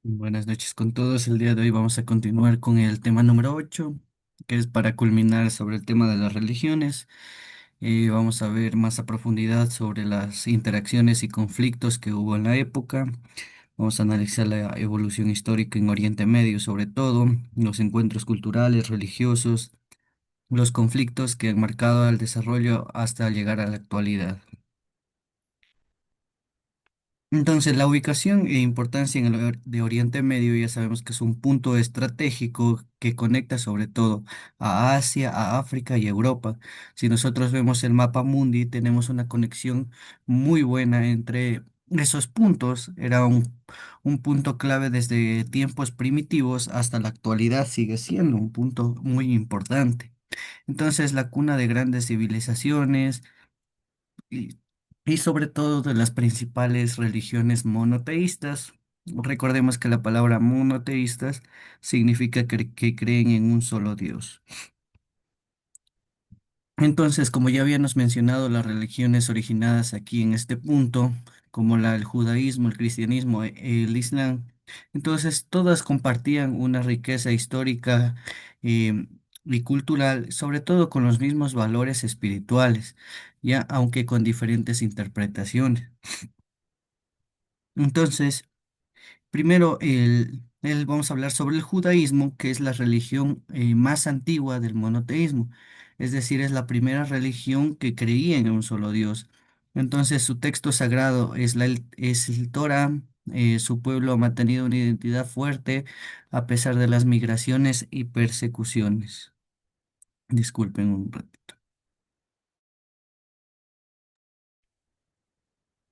Buenas noches con todos. El día de hoy vamos a continuar con el tema número 8, que es para culminar sobre el tema de las religiones. Vamos a ver más a profundidad sobre las interacciones y conflictos que hubo en la época. Vamos a analizar la evolución histórica en Oriente Medio, sobre todo, los encuentros culturales, religiosos, los conflictos que han marcado el desarrollo hasta llegar a la actualidad. Entonces, la ubicación e importancia en de Oriente Medio ya sabemos que es un punto estratégico que conecta sobre todo a Asia, a África y Europa. Si nosotros vemos el mapa mundi, tenemos una conexión muy buena entre esos puntos. Era un punto clave desde tiempos primitivos hasta la actualidad, sigue siendo un punto muy importante. Entonces, la cuna de grandes civilizaciones y, y sobre todo de las principales religiones monoteístas. Recordemos que la palabra monoteístas significa que creen en un solo Dios. Entonces, como ya habíamos mencionado, las religiones originadas aquí en este punto, como el judaísmo, el cristianismo, el islam, entonces todas compartían una riqueza histórica eh, y cultural, sobre todo con los mismos valores espirituales, ya aunque con diferentes interpretaciones. Entonces, primero, vamos a hablar sobre el judaísmo, que es la religión más antigua del monoteísmo. Es decir, es la primera religión que creía en un solo Dios. Entonces, su texto sagrado es el Torá. Su pueblo ha mantenido una identidad fuerte a pesar de las migraciones y persecuciones. Disculpen un ratito.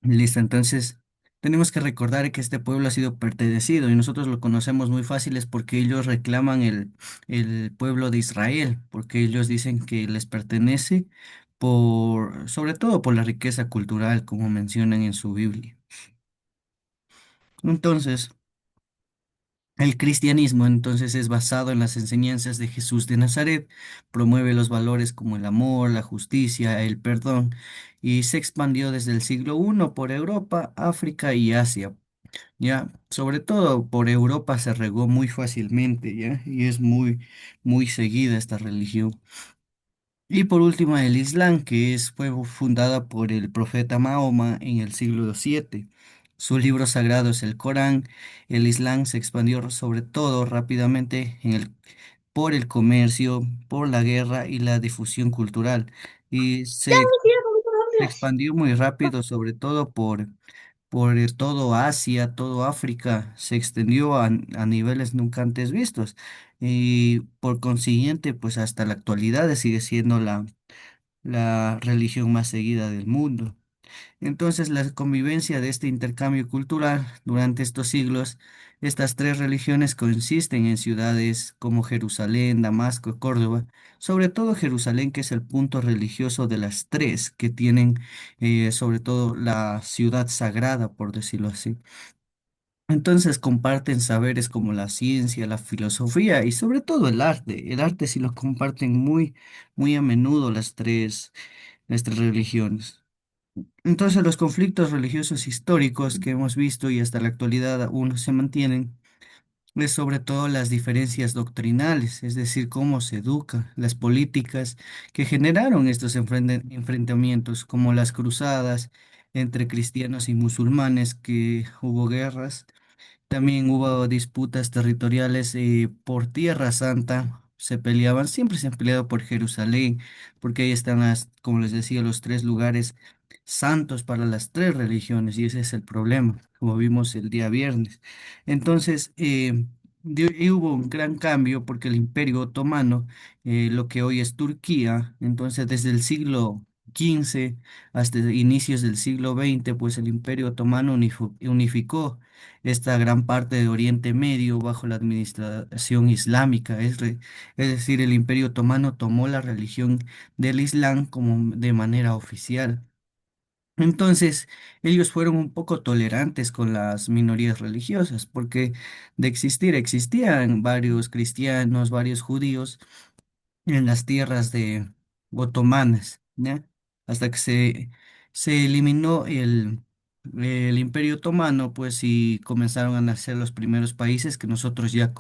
Listo, entonces tenemos que recordar que este pueblo ha sido pertenecido y nosotros lo conocemos muy fáciles porque ellos reclaman el pueblo de Israel, porque ellos dicen que les pertenece sobre todo por la riqueza cultural, como mencionan en su Biblia. Entonces, el cristianismo entonces es basado en las enseñanzas de Jesús de Nazaret, promueve los valores como el amor, la justicia, el perdón y se expandió desde el siglo I por Europa, África y Asia. Ya, sobre todo por Europa se regó muy fácilmente, ¿ya? Y es muy seguida esta religión. Y por último, el Islam, fue fundada por el profeta Mahoma en el siglo VII. Su libro sagrado es el Corán. El Islam se expandió sobre todo rápidamente por el comercio, por la guerra y la difusión cultural. Y se expandió muy rápido, sobre todo por todo Asia, todo África, se extendió a niveles nunca antes vistos. Y por consiguiente, pues hasta la actualidad sigue siendo la religión más seguida del mundo. Entonces, la convivencia de este intercambio cultural durante estos siglos, estas tres religiones coexisten en ciudades como Jerusalén, Damasco, Córdoba, sobre todo Jerusalén, que es el punto religioso de las tres que tienen, sobre todo la ciudad sagrada, por decirlo así. Entonces comparten saberes como la ciencia, la filosofía y sobre todo el arte. El arte sí lo comparten muy a menudo las tres religiones. Entonces, los conflictos religiosos históricos que hemos visto y hasta la actualidad aún se mantienen es sobre todo las diferencias doctrinales, es decir, cómo se educa, las políticas que generaron estos enfrentamientos, como las cruzadas entre cristianos y musulmanes, que hubo guerras. También hubo disputas territoriales por Tierra Santa. Se peleaban, siempre se han peleado por Jerusalén, porque ahí están como les decía, los tres lugares santos para las tres religiones, y ese es el problema, como vimos el día viernes. Entonces, y hubo un gran cambio porque el Imperio Otomano, lo que hoy es Turquía, entonces desde el siglo XV hasta inicios del siglo XX, pues el Imperio Otomano unificó esta gran parte de Oriente Medio bajo la administración islámica. Es decir, el Imperio Otomano tomó la religión del Islam como de manera oficial. Entonces, ellos fueron un poco tolerantes con las minorías religiosas, porque existían varios cristianos, varios judíos en las tierras de otomanas, ¿ya? Hasta que se eliminó el Imperio Otomano, pues sí comenzaron a nacer los primeros países que nosotros ya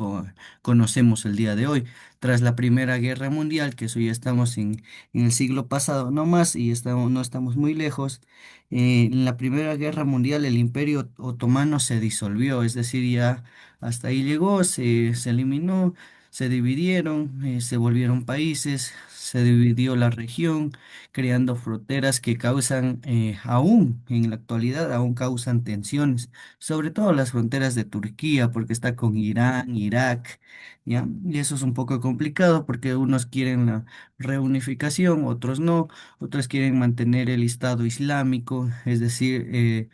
conocemos el día de hoy. Tras la Primera Guerra Mundial, que eso ya estamos en el siglo pasado, no más, y no estamos muy lejos. En la Primera Guerra Mundial el Imperio Otomano se disolvió, es decir, ya hasta ahí llegó, se eliminó, se dividieron, se volvieron países, se dividió la región creando fronteras que causan, aún en la actualidad, aún causan tensiones, sobre todo las fronteras de Turquía, porque está con Irán, Irak, ¿ya? Y eso es un poco complicado porque unos quieren la reunificación, otros no, otros quieren mantener el Estado Islámico, es decir,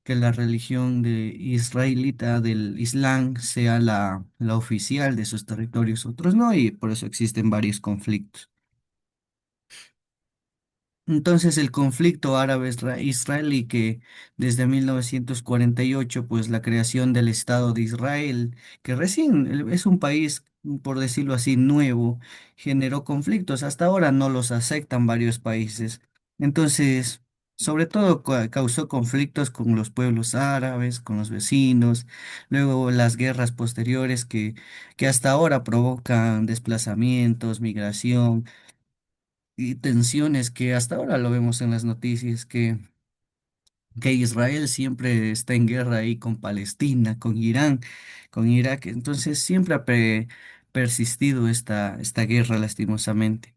que la religión de israelita del Islam sea la oficial de sus territorios, otros no, y por eso existen varios conflictos. Entonces el conflicto árabe-israelí que desde 1948, pues la creación del Estado de Israel, que recién es un país, por decirlo así, nuevo, generó conflictos. Hasta ahora no los aceptan varios países. Entonces, sobre todo causó conflictos con los pueblos árabes, con los vecinos, luego las guerras posteriores que hasta ahora provocan desplazamientos, migración y tensiones que hasta ahora lo vemos en las noticias, que Israel siempre está en guerra ahí con Palestina, con Irán, con Irak. Entonces siempre ha persistido esta guerra lastimosamente.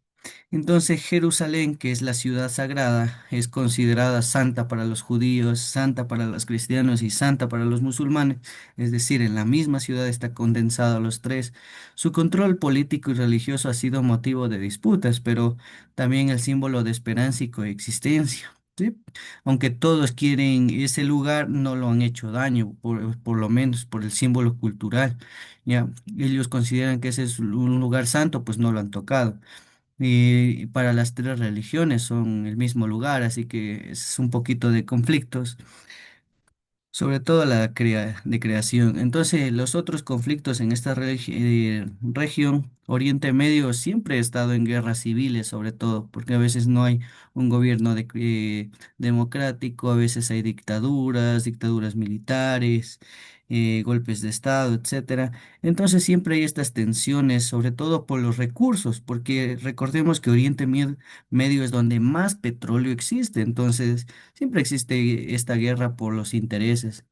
Entonces Jerusalén, que es la ciudad sagrada, es considerada santa para los judíos, santa para los cristianos y santa para los musulmanes, es decir, en la misma ciudad está condensado los tres. Su control político y religioso ha sido motivo de disputas, pero también el símbolo de esperanza y coexistencia. ¿Sí? Aunque todos quieren ese lugar, no lo han hecho daño, por lo menos por el símbolo cultural. ¿Ya? Ellos consideran que ese es un lugar santo, pues no lo han tocado. Y para las tres religiones son el mismo lugar, así que es un poquito de conflictos, sobre todo de creación. Entonces, los otros conflictos en esta región, Oriente Medio, siempre ha estado en guerras civiles, sobre todo, porque a veces no hay un gobierno democrático, a veces hay dictaduras militares, golpes de Estado, etcétera. Entonces, siempre hay estas tensiones, sobre todo por los recursos, porque recordemos que Medio es donde más petróleo existe, entonces siempre existe esta guerra por los intereses.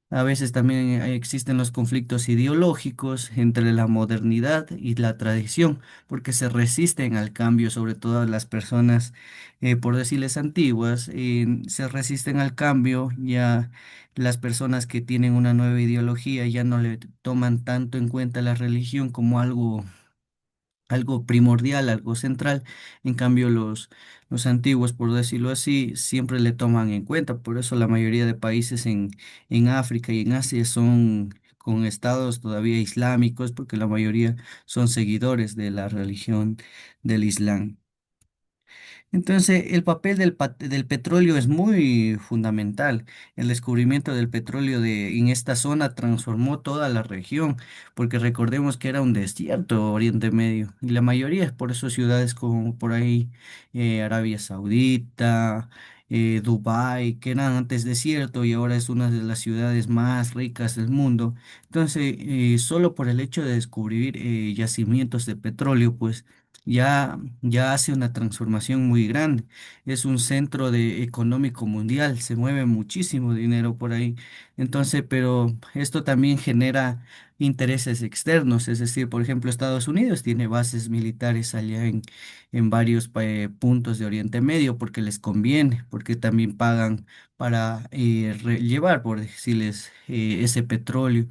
A veces también existen los conflictos ideológicos entre la modernidad y la tradición, porque se resisten al cambio, sobre todo las personas, por decirles antiguas, se resisten al cambio, ya las personas que tienen una nueva ideología ya no le toman tanto en cuenta la religión como algo primordial, algo central. En cambio, los antiguos, por decirlo así, siempre le toman en cuenta. Por eso la mayoría de países en África y en Asia son con estados todavía islámicos, porque la mayoría son seguidores de la religión del Islam. Entonces, el papel del petróleo es muy fundamental. El descubrimiento del petróleo en esta zona transformó toda la región, porque recordemos que era un desierto Oriente Medio, y la mayoría es por eso ciudades como por ahí Arabia Saudita, Dubái, que eran antes desierto y ahora es una de las ciudades más ricas del mundo. Entonces, solo por el hecho de descubrir yacimientos de petróleo, pues ya hace una transformación muy grande. Es un centro económico mundial, se mueve muchísimo dinero por ahí. Entonces, pero esto también genera intereses externos, es decir, por ejemplo, Estados Unidos tiene bases militares allá en varios puntos de Oriente Medio porque les conviene, porque también pagan para llevar, por decirles, ese petróleo,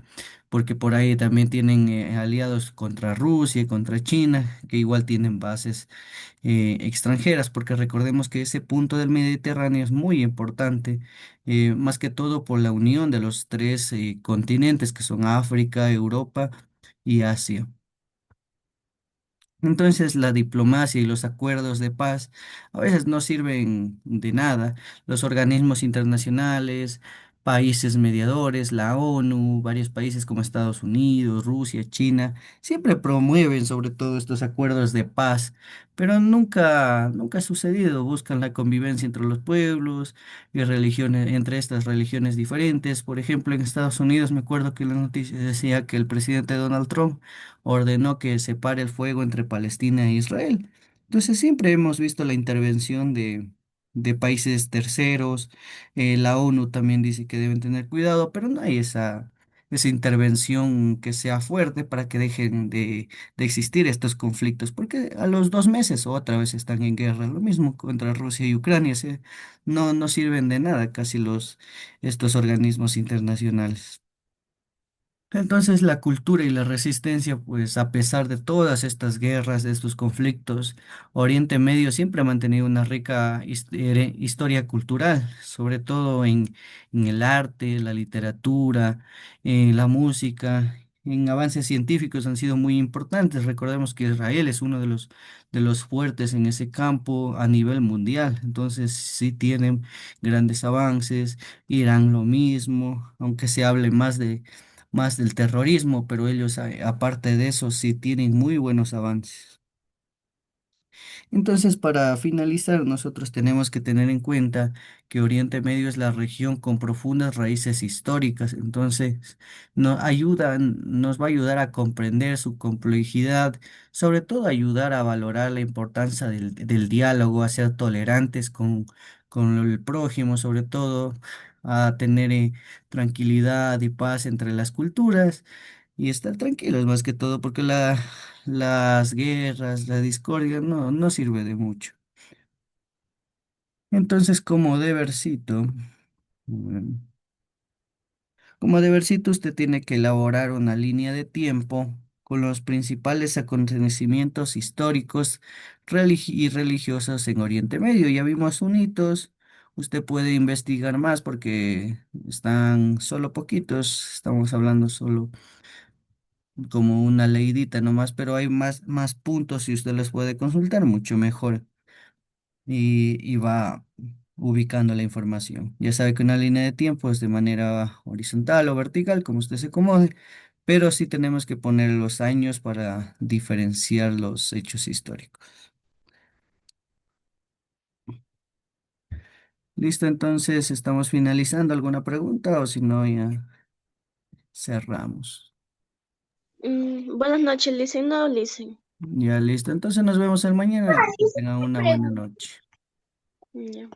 porque por ahí también tienen aliados contra Rusia y contra China, que igual tienen bases extranjeras, porque recordemos que ese punto del Mediterráneo es muy importante, más que todo por la unión de los tres continentes, que son África, Europa y Asia. Entonces la diplomacia y los acuerdos de paz a veces no sirven de nada. Los organismos internacionales países mediadores, la ONU, varios países como Estados Unidos, Rusia, China, siempre promueven sobre todo estos acuerdos de paz, pero nunca ha sucedido. Buscan la convivencia entre los pueblos y religiones, entre estas religiones diferentes. Por ejemplo, en Estados Unidos me acuerdo que la noticia decía que el presidente Donald Trump ordenó que se pare el fuego entre Palestina e Israel. Entonces siempre hemos visto la intervención de países terceros. La ONU también dice que deben tener cuidado, pero no hay esa intervención que sea fuerte para que dejen de existir estos conflictos, porque a los 2 meses otra vez están en guerra, lo mismo contra Rusia y Ucrania, no sirven de nada casi estos organismos internacionales. Entonces la cultura y la resistencia, pues a pesar de todas estas guerras, de estos conflictos, Oriente Medio siempre ha mantenido una rica historia cultural, sobre todo en el arte, la literatura, en la música, en avances científicos han sido muy importantes. Recordemos que Israel es uno de los fuertes en ese campo a nivel mundial, entonces sí tienen grandes avances. Irán lo mismo, aunque se hable más del terrorismo, pero ellos, aparte de eso, sí tienen muy buenos avances. Entonces, para finalizar, nosotros tenemos que tener en cuenta que Oriente Medio es la región con profundas raíces históricas. Entonces, nos va a ayudar a comprender su complejidad, sobre todo ayudar a valorar la importancia del diálogo, a ser tolerantes con el prójimo, sobre todo a tener tranquilidad y paz entre las culturas y estar tranquilos más que todo, porque las guerras, la discordia no sirve de mucho. Entonces, mm, como debercito, usted tiene que elaborar una línea de tiempo con los principales acontecimientos históricos y religiosos en Oriente Medio. Ya vimos un hitos, usted puede investigar más porque están solo poquitos, estamos hablando solo como una leidita nomás, pero hay más puntos y usted los puede consultar mucho mejor y va ubicando la información. Ya sabe que una línea de tiempo es de manera horizontal o vertical, como usted se acomode, pero sí tenemos que poner los años para diferenciar los hechos históricos. Listo, entonces estamos finalizando. ¿Alguna pregunta o si no, ya cerramos? Buenas noches, Licen. No, Licen. Ya listo, entonces nos vemos el mañana. Que tengan una buena noche. Ya.